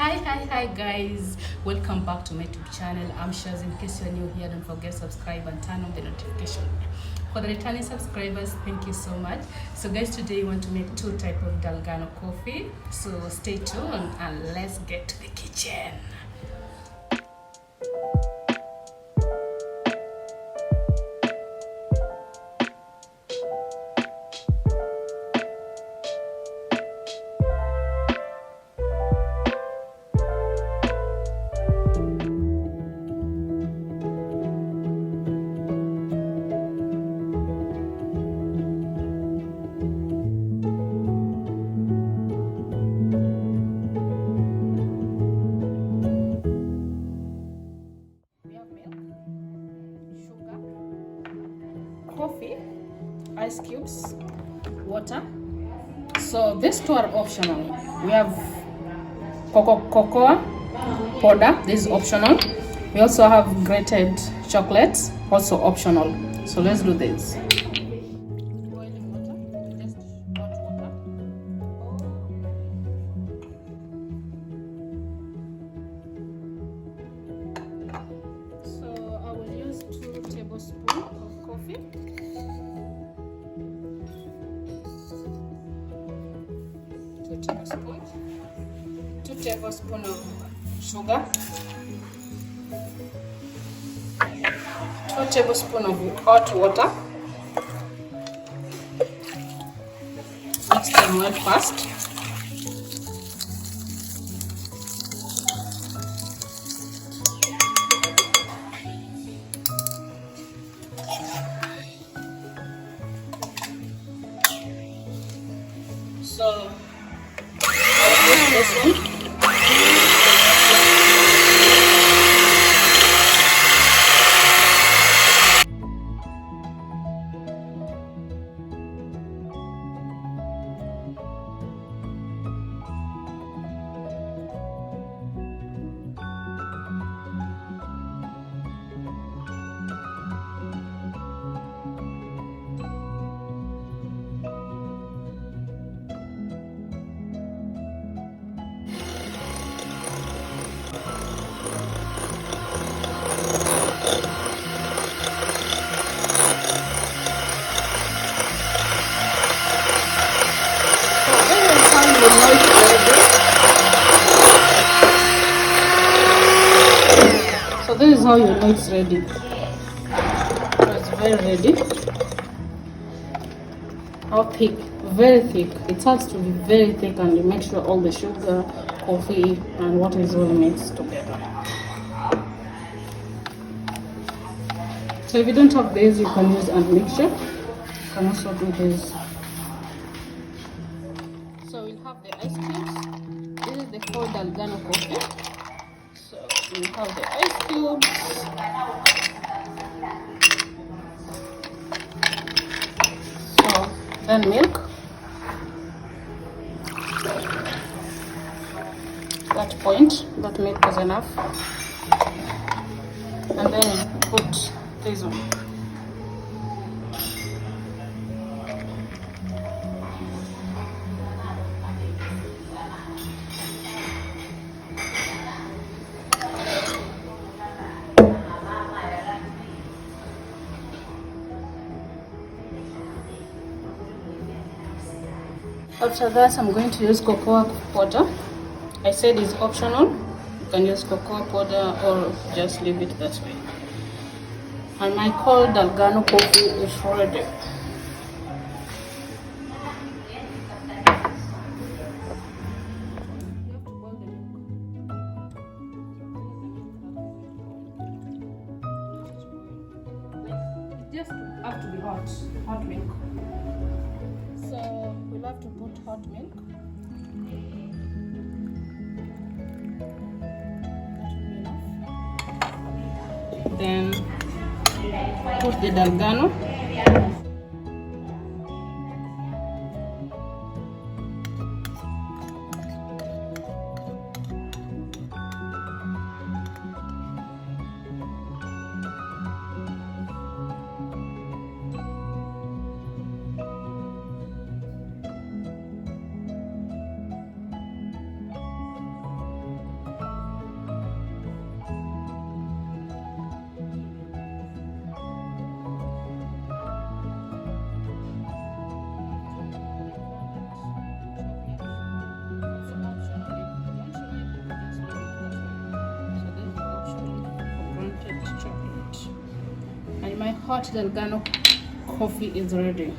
Hi guys, welcome back to my YouTube channel. I'm Shaz. In case you're new here, don't forget to subscribe and turn on the notification. For the returning subscribers, thank you so much. So guys, today we want to make two type of dalgona coffee, so stay tuned and let's get to the kitchen. Coffee, ice cubes, water. So these two are optional. We have cocoa powder, this is optional. We also have grated chocolates, also optional. So let's do this. Boiling water, just hot water. So I will use 2 tablespoons of coffee. 2 tablespoons of sugar, 2 tablespoons of hot water. Mix them well first. So I'll use this one. So this is how you know it's ready. So it's very ready. How thick? Very thick. It has to be very thick, and you make sure all the sugar, coffee, and water is all mixed together. So if you don't have this, you can use a mixture. You can also do this. So we'll have the ice cubes. This is the whole dalgona coffee. So we'll have the ice cubes. So then milk. That point, that milk is enough. And then put this one. After that, I'm going to use cocoa powder. I said it's optional. You can use cocoa powder or just leave it that way. And my cold dalgona coffee is ready. It just have to be hot milk. So we'll have to put hot milk. That will be enough. Then put the dalgona. hot dalgona coffee is ready.